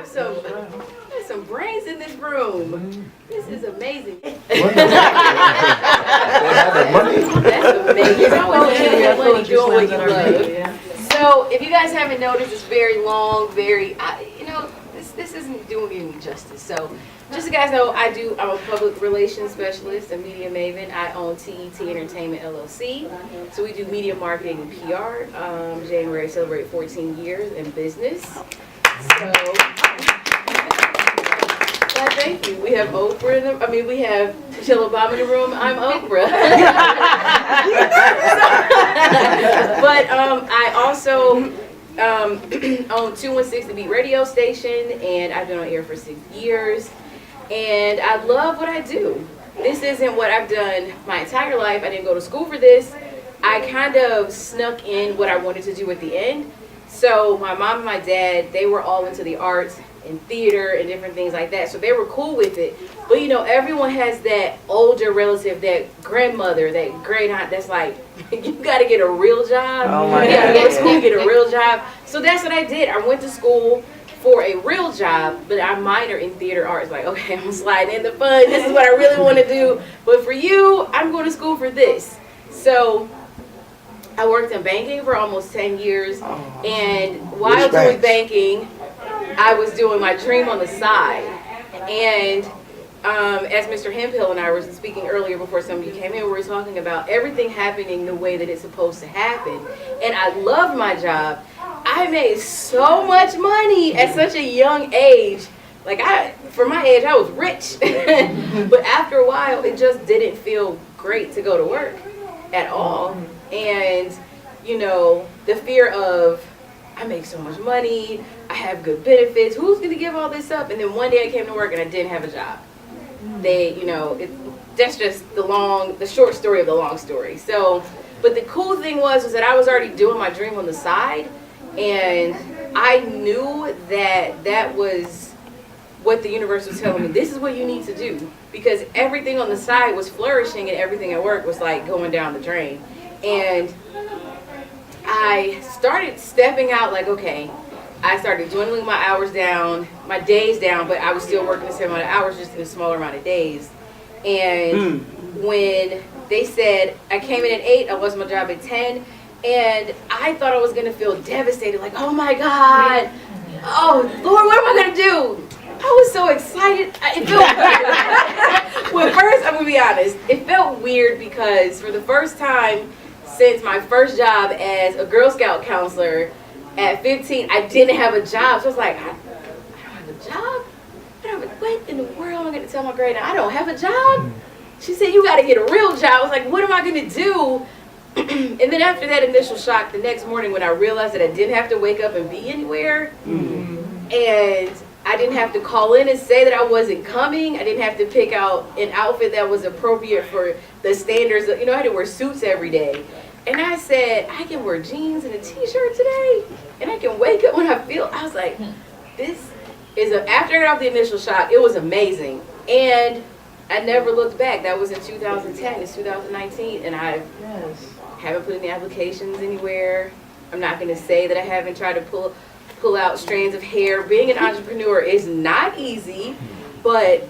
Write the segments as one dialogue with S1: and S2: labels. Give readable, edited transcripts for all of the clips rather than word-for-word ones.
S1: have some brains in this room. This is amazing.
S2: They have the money.
S1: That's amazing. You always have money doing what you love. So if you guys haven't noticed, it's very long, this isn't doing any justice. So just so you guys know, I'm a public relations specialist, a media maven. I own TET Entertainment LLC. So we do media marketing and PR. January celebrate 14 years in business. So thank you. We have Oprah we have Michelle Obama in the room. I'm Oprah. But I also own 216 The Beat radio station, and I've been on air for 6 years. And I love what I do. This isn't what I've done my entire life. I didn't go to school for this. I kind of snuck in what I wanted to do at the end. So my mom and my dad, they were all into the arts and theater and different things like that. So they were cool with it. But everyone has that older relative, that grandmother, that great aunt that's like, you got to get a real job.
S3: Oh my
S1: you got to
S3: God.
S1: go to school, get a real job. So that's what I did. I went to school for a real job, but I minor in theater arts. Like, okay, I'm sliding in the fun. This is what I really want to do. But for you, I'm going to school for this. So I worked in banking for almost 10 years. And while doing banking, I was doing my dream on the side. And as Mr. Hemphill and I were speaking earlier before some of you came in, we were talking about everything happening the way that it's supposed to happen. And I loved my job. I made so much money at such a young age. Like, for my age, I was rich. But after a while, it just didn't feel great to go to work at all. And, the fear of, I make so much money, I have good benefits, who's going to give all this up? And then one day I came to work and I didn't have a job. That's just the short story of the long story. So, but the cool thing was that I was already doing my dream on the side. And I knew that was what the universe was telling me. This is what you need to do. Because everything on the side was flourishing and everything at work was like going down the drain. And I started stepping out like, okay, I started dwindling my hours down, my days down, but I was still working the same amount of hours, just in a smaller amount of days. And when they said, I came in at 8, I lost my job at 10, and I thought I was going to feel devastated, like, oh my God, oh Lord, what am I going to do? I was so excited. It felt weird. Well, first, I'm going to be honest, it felt weird because for the first time since my first job as a Girl Scout counselor at 15, I didn't have a job. So I was like, I don't have a job? What in the world am I going to tell my grade? I don't have a job? She said, you got to get a real job. I was like, what am I going to do? And then after that initial shock, the next morning when I realized that I didn't have to wake up and be anywhere, and I didn't have to call in and say that I wasn't coming, I didn't have to pick out an outfit that was appropriate for the standards. I had to wear suits every day. And I said, I can wear jeans and a t-shirt today, and I can wake up when I feel. I was like, this is after I got off the initial shock, it was amazing. And I never looked back. That was in 2010. It's 2019, and I haven't put any applications anywhere. I'm not going to say that I haven't tried to pull out strands of hair. Being an entrepreneur is not easy, but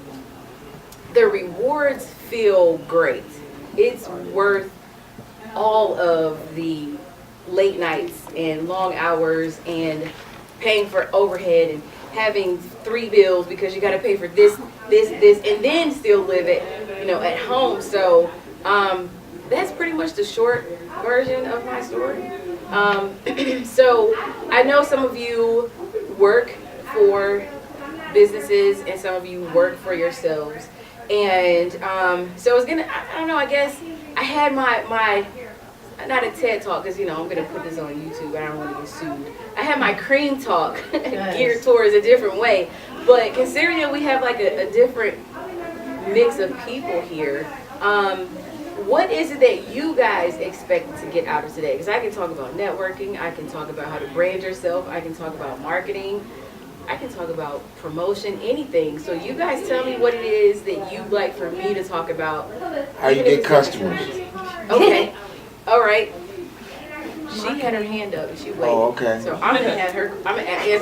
S1: the rewards feel great. It's worth all of the late nights and long hours and paying for overhead and having 3 bills because you got to pay for this, and then still live it, at home. So that's pretty much the short version of my story. So I know some of you work for businesses and some of you work for yourselves. And so I don't know, I guess I had my not a TED Talk, because, I'm going to put this on YouTube. I don't want to get sued. I had my cream talk geared towards a different way. But considering that we have like a different mix of people here, what is it that you guys expect to get out of today? Because I can talk about networking. I can talk about how to brand yourself. I can talk about marketing. I can talk about promotion, anything. So you guys tell me what it is that you'd like for me to talk about.
S2: How you get customers.
S1: Okay. All right. She had her hand up and she waited.
S2: Oh, okay.
S1: So I'm gonna answer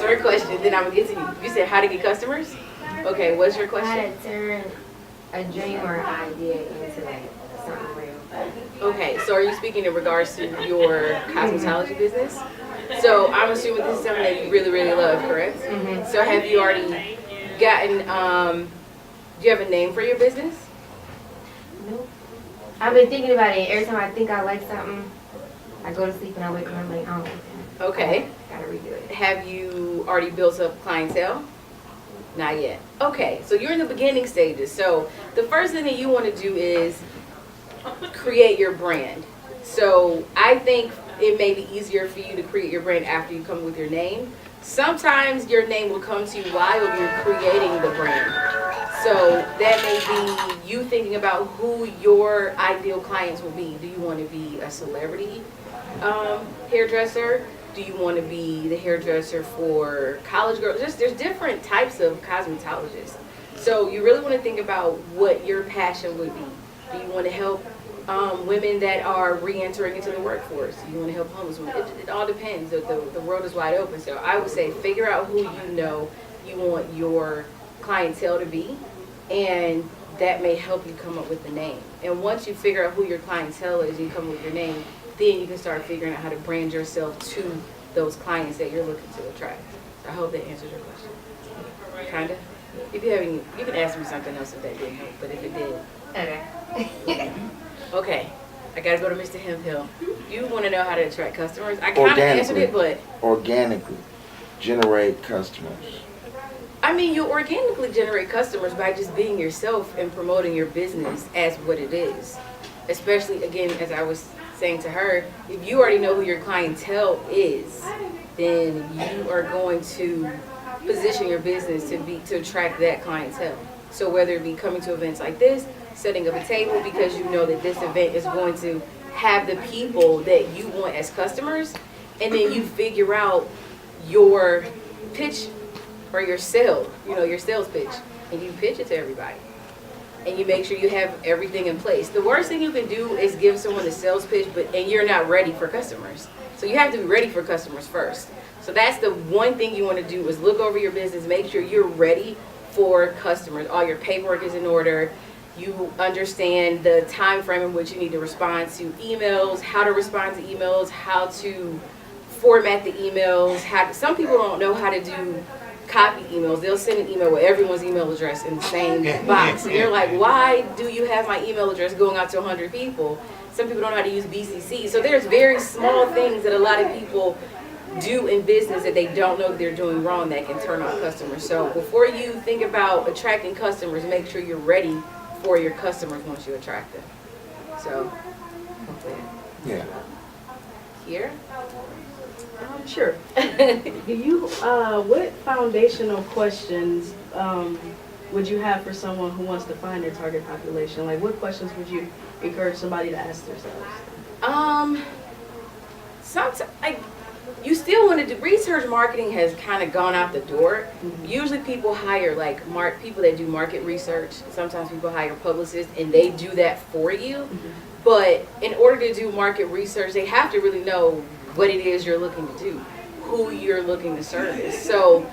S1: her question, then I'm gonna get to you. You said how to get customers? Okay, what's your question?
S3: How to turn a dream or an idea into like something real.
S1: Okay, so are you speaking in regards to your cosmetology business? So I'm assuming this is something that you really, really love, correct?
S3: Mm-hmm.
S1: So have you already gotten, do you have a name for your business?
S3: Nope. I've been thinking about it. Every time I think I like something, I go to sleep and I wake up and I'm like, I don't like that.
S1: Okay.
S3: Gotta redo it.
S1: Have you already built up clientele? Not yet. Okay, so you're in the beginning stages. So the first thing that you want to do is create your brand. So I think it may be easier for you to create your brand after you come up with your name. Sometimes your name will come to you while you're creating the brand. So that may be you thinking about who your ideal clients will be. Do you want to be a celebrity hairdresser? Do you want to be the hairdresser for college girls? There's different types of cosmetologists. So you really want to think about what your passion would be. Do you want to help women that are re-entering into the workforce? Do you want to help homeless women? It all depends. The world is wide open. So I would say figure out who you know you want your clientele to be, and that may help you come up with the name. And once you figure out who your clientele is, you come up with your name, then you can start figuring out how to brand yourself to those clients that you're looking to attract. I hope that answers your question. Kinda. If you have any, you can ask me something else if that didn't help, but if it did.
S3: Okay.
S1: Okay. I gotta go to Mr. Hemphill. You want to know how to attract customers? I kind of answered it, but
S2: organically generate customers.
S1: I mean, you organically generate customers by just being yourself and promoting your business as what it is. Especially, again, as I was saying to her, if you already know who your clientele is, then you are going to position your business to attract that clientele. So whether it be coming to events like this, setting up a table because you know that this event is going to have the people that you want as customers, and then you figure out your pitch or your sales pitch, and you pitch it to everybody. And you make sure you have everything in place. The worst thing you can do is give someone a sales pitch, and you're not ready for customers. So you have to be ready for customers first. So that's the one thing you want to do is look over your business, make sure you're ready for customers. All your paperwork is in order. You understand the time frame in which you need to respond to emails, how to respond to emails, how to format the emails. Some people don't know how to do copy emails. They'll send an email with everyone's email address in the same box. And you're like, why do you have my email address going out to 100 people? Some people don't know how to use BCC. So there's very small things that a lot of people do in business that they don't know they're doing wrong that can turn on customers. So before you think about attracting customers, make sure you're ready for your customers once you attract them. So, hopefully.
S2: Yeah.
S1: Here?
S4: Sure. Do you, what foundational questions would you have for someone who wants to find their target population? Like, what questions would you encourage somebody to ask themselves?
S1: Sometimes, you still want to do research. Marketing has kind of gone out the door. Mm-hmm. Usually people hire people that do market research. Sometimes people hire publicists and they do that for you. Mm-hmm. But in order to do market research, they have to really know what it is you're looking to do, who you're looking to service. So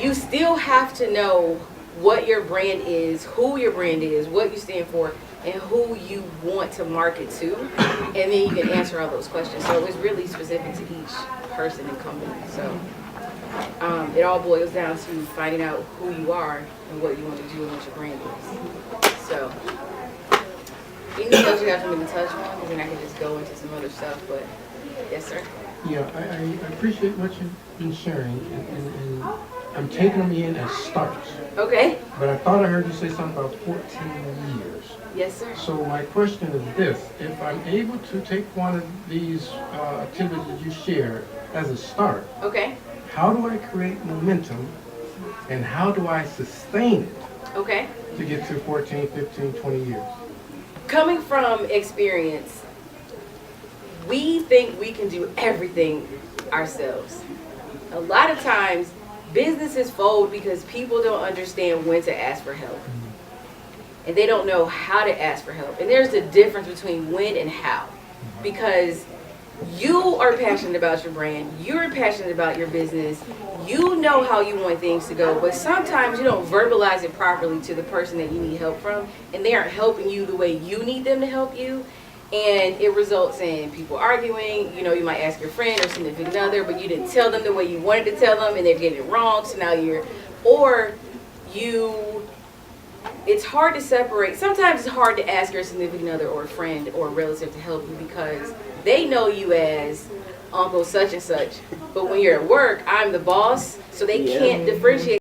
S1: you still have to know what your brand is, who your brand is, what you stand for, and who you want to market to, and then you can answer all those questions. So it's really specific to each person and company. So it all boils down to finding out who you are and what you want to do and what your brand is. So anything else you have for me to touch on? Because then I can just go into some other stuff. But yes, sir.
S5: Yeah, I appreciate what you've been sharing, and I'm taking them in as starts.
S1: Okay.
S5: But I thought I heard you say something about 14 years.
S1: Yes, sir.
S5: So my question is this: if I'm able to take one of these activities you shared as a start,
S1: okay,
S5: how do I create momentum, and how do I sustain it?
S1: Okay.
S5: To get to 14, 15, 20 years.
S1: Coming from experience, we think we can do everything ourselves. A lot of times, businesses fold because people don't understand when to ask for help. And they don't know how to ask for help. And there's a difference between when and how. Because you are passionate about your brand, you're passionate about your business, you know how you want things to go, but sometimes you don't verbalize it properly to the person that you need help from, and they aren't helping you the way you need them to help you, and it results in people arguing. You know, you might ask your friend or significant other, but you didn't tell them the way you wanted to tell them, and they're getting it wrong, so now it's hard to separate. Sometimes it's hard to ask your significant other or a friend or a relative to help you because they know you as Uncle such and such. But when you're at work, I'm the boss, so they can't differentiate